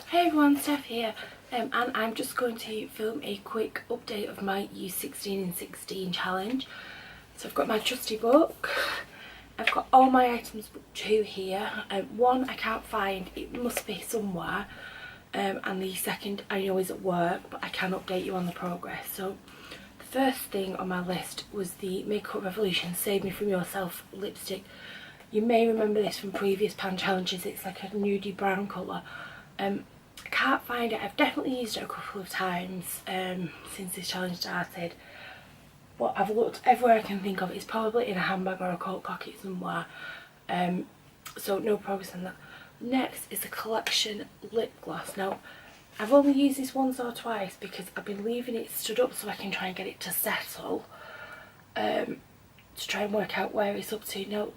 Hey everyone, Steph here, and I'm just going to film a quick update of my Use 16 in 16 challenge. So I've got my trusty book, I've got all my items book 2 here, one I can't find, it must be somewhere, and the second I know is at work, but I can update you on the progress. So the first thing on my list was the Makeup Revolution Save Me From Yourself lipstick. You may remember this from previous pan challenges. It's like a nudie brown colour. I can't find it. I've definitely used it a couple of times since this challenge started, but I've looked everywhere I can think of. It's probably in a handbag or a coat pocket somewhere, so no progress on that. Next is the Collection lip gloss. Now I've only used this once or twice because I've been leaving it stood up so I can try and get it to settle, to try and work out where it's up to. Now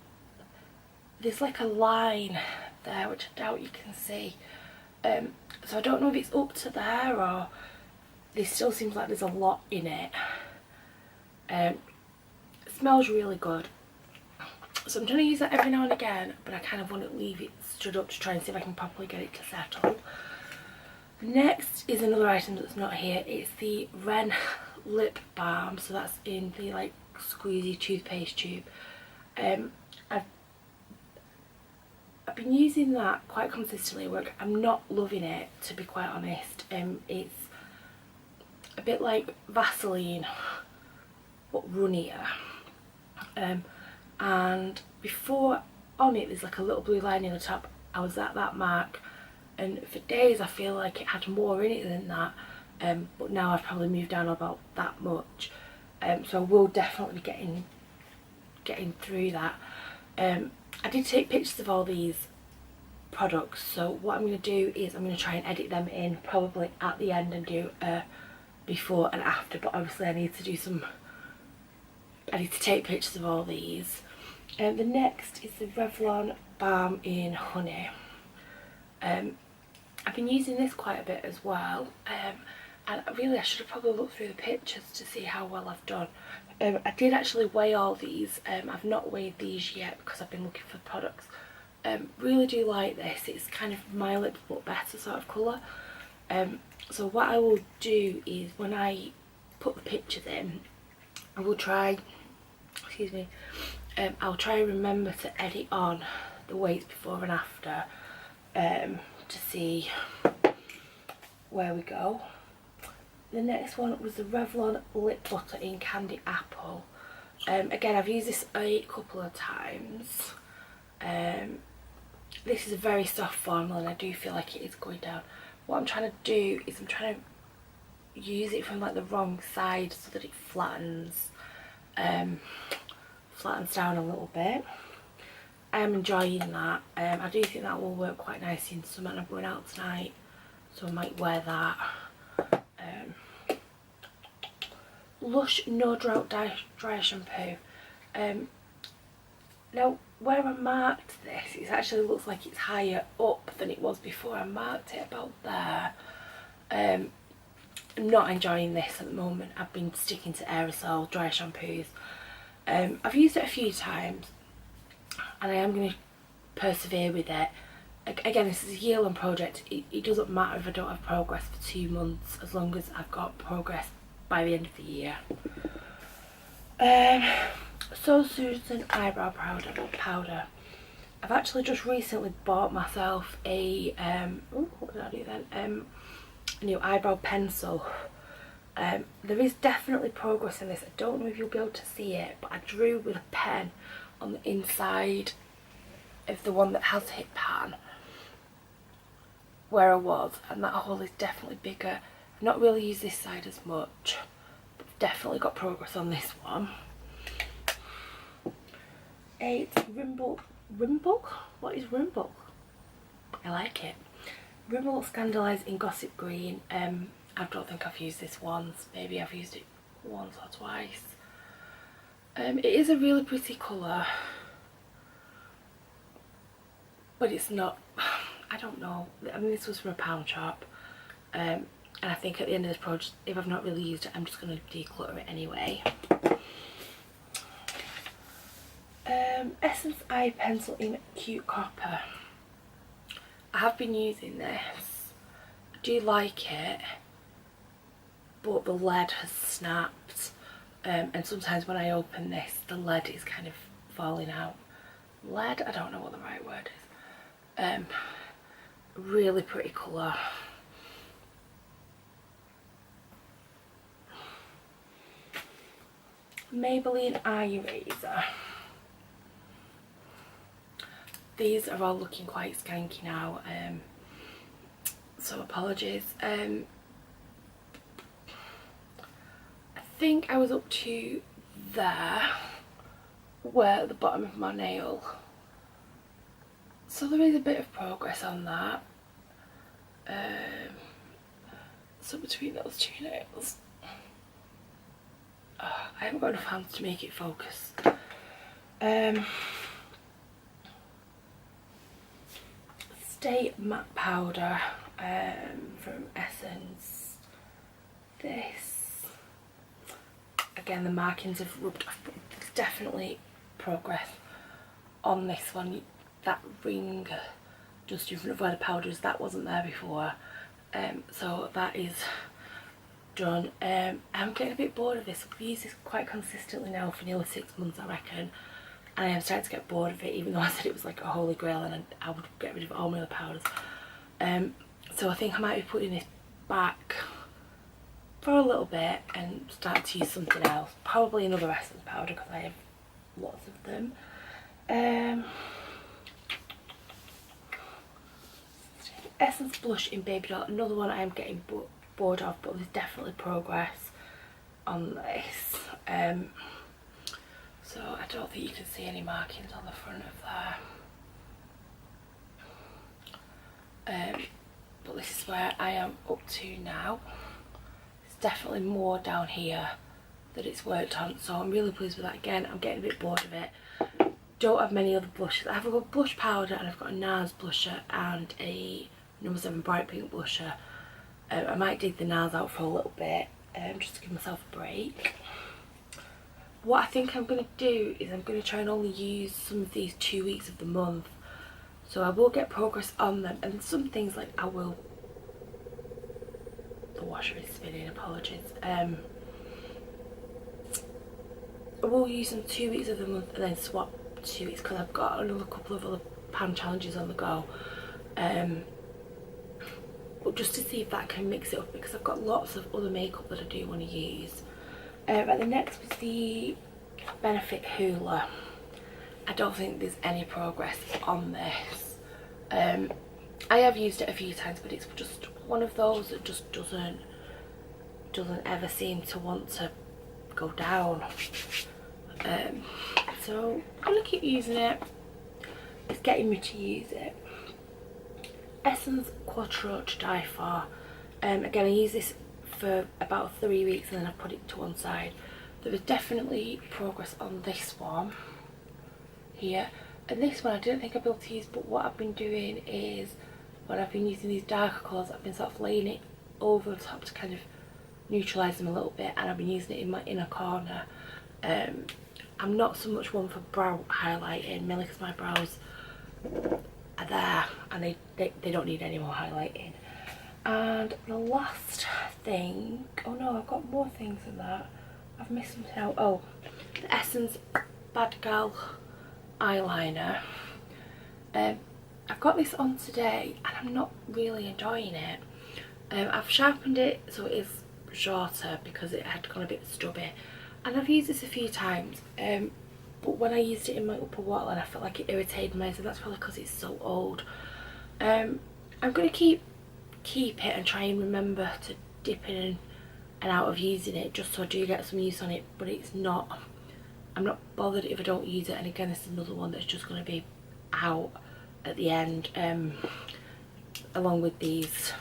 there's like a line there which I doubt you can see, so I don't know if it's up to there or there still seems like there's a lot in it. It smells really good, so I'm trying to use that every now and again, but I kind of want to leave it stood up to try and see if I can properly get it to settle. Next is another item that's not here. It's the REN Lip Balm, so that's in the like squeezy toothpaste tube. I've been using that quite consistently at work. I'm not loving it, to be quite honest. It's a bit like Vaseline but runnier, and before on it there's like a little blue line in the top. I was at that mark and for days I feel like it had more in it than that, but now I've probably moved down about that much, so I will definitely be getting through that. I did take pictures of all these products, so what I'm going to do is I'm going to try and edit them in probably at the end and do a before and after, but obviously I need to take pictures of all these. The next is the Revlon Balm in Honey. I've been using this quite a bit as well, and really I should have probably looked through the pictures to see how well I've done. I did actually weigh all these. I've not weighed these yet because I've been looking for products. Really do like this. It's kind of my lips but better sort of colour. So what I will do is when I put the pictures in, I will try, I'll try and remember to edit on the weights before and after, to see where we go. The next one was the Revlon Lip Butter in Candy Apple. Again, I've used this a couple of times. This is a very soft formula and I do feel like it is going down. What I'm trying to do is I'm trying to use it from like the wrong side so that it flattens down a little bit. I am enjoying that. I do think that will work quite nicely in summer, and I'm going out tonight, so I might wear that. Lush No Drought dry shampoo. Now where I marked this, it actually looks like it's higher up than it was before. I marked it about there. I'm not enjoying this at the moment. I've been sticking to aerosol dry shampoos. I've used it a few times and I am going to persevere with it. Again, this is a year-long project. It doesn't matter if I don't have progress for 2 months, as long as I've got progress by the end of the year. So Susan eyebrow powder. I've actually just recently bought myself a what did I do then? A new eyebrow pencil. There is definitely progress in this. I don't know if you'll be able to see it, but I drew with a pen on the inside of the one that has hit pan where I was, and that hole is definitely bigger. I've not really used this side as much, but definitely got progress on this one. It's Rimble? What is Rimble? I like it. Rimble Scandalised in Gossip Green. I don't think I've used this once. Maybe I've used it once or twice. It is a really pretty colour, but it's not, I don't know. I mean, this was from a pound shop, and I think at the end of this project, if I've not really used it, I'm just going to declutter it anyway. Essence Eye Pencil in Cute Copper. I have been using this. do like it, but the lead has snapped, and sometimes when I open this the lead is kind of falling out. Lead, I don't know what the right word is. Really pretty colour. Maybelline Eye Eraser. These are all looking quite skanky now, so apologies. I think I was up to there, where at the bottom of my nail, so there is a bit of progress on that. So between those two nails, I haven't got enough hands to make it focus. Stay Matte Powder from Essence. This, again, the markings have rubbed off, but there's definitely progress on this one. That ring just in front of where the powder is, that wasn't there before, so that is done. I'm getting a bit bored of this. I've used this quite consistently now for nearly 6 months, I reckon, and I am starting to get bored of it, even though I said it was like a holy grail and I would get rid of all my other powders. So I think I might be putting this back for a little bit and start to use something else, probably another Essence powder because I have lots of them. Essence blush in Baby Doll, another one I am getting bored of, but there's definitely progress on this. So I don't think you can see any markings on the front of there. But this is where I am up to now. It's definitely more down here that it's worked on, so I'm really pleased with that. Again, I'm getting a bit bored of it. Don't have many other blushes. I have a blush powder and I've got a NARS blusher and a No. 7 Bright Pink blusher. I might dig the NARS out for a little bit, just to give myself a break. What I think I'm going to do is I'm going to try and only use some of these 2 weeks of the month, so I will get progress on them, and some things like I will, the washer is spinning, apologies, I will use them 2 weeks of the month and then swap 2 weeks because I've got another couple of other pan challenges on the go, but just to see if that can mix it up, because I've got lots of other makeup that I do want to use. And the next was the Benefit Hoola. I don't think there's any progress on this. I have used it a few times, but it's just one of those that just doesn't ever seem to want to go down. So I'm gonna keep using it. It's getting me to use it. Essence Quattro to Die For. Again, I use this for about 3 weeks and then I put it to one side. There was definitely progress on this one here, and this one I didn't think I'd be able to use, but what I've been doing is when I've been using these darker colours, I've been sort of laying it over the top to kind of neutralise them a little bit, and I've been using it in my inner corner. I'm not so much one for brow highlighting, mainly because my brows are there and they don't need any more highlighting. And the last thing, oh no, I've got more things than that. I've missed something out. Oh, the Essence Bad Gal eyeliner. I've got this on today and I'm not really enjoying it. I've sharpened it so it is shorter because it had gone a bit stubby, and I've used this a few times, but when I used it in my upper waterline I felt like it irritated me, so that's probably because it's so old. I'm going to keep it and try and remember to dip in and out of using it, just so I do get some use on it, but it's not, I'm not bothered if I don't use it. And again, this is another one that's just going to be out at the end, along with these.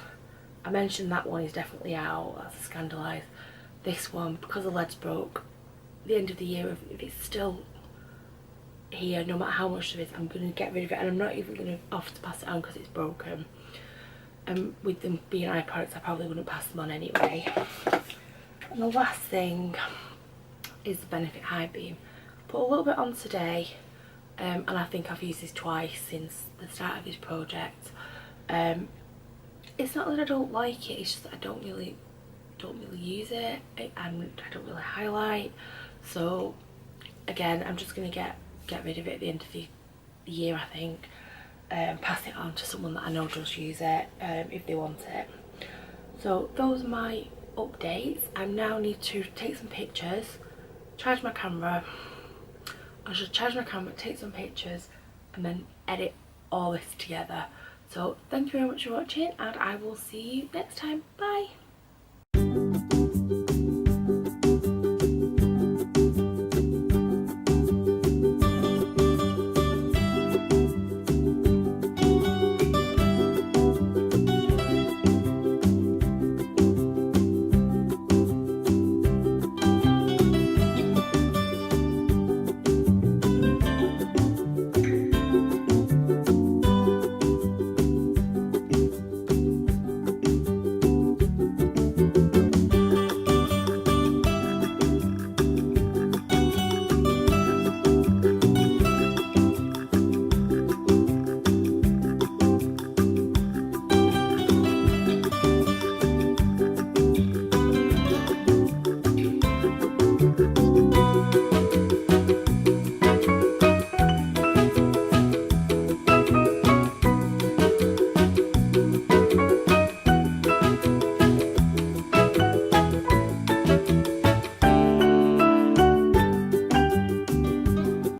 I mentioned that one is definitely out, that's a Scandalise. This one, because the lead's broke, the end of the year, if it's still here, no matter how much of it, I'm going to get rid of it, and I'm not even going to offer to pass it on because it's broken. And with them being eye products, I probably wouldn't pass them on anyway. And the last thing is the Benefit High Beam. Put a little bit on today, and I think I've used this twice since the start of this project. it's not that I don't like it, it's just that I don't really use it. I don't really highlight. So again, I'm just gonna get rid of it at the end of the year, I think, and pass it on to someone that I know does use it, if they want it. So those are my updates. I now need to take some pictures, charge my camera. I should charge my camera, take some pictures, and then edit all this together. So thank you very much for watching, and I will see you next time. Bye.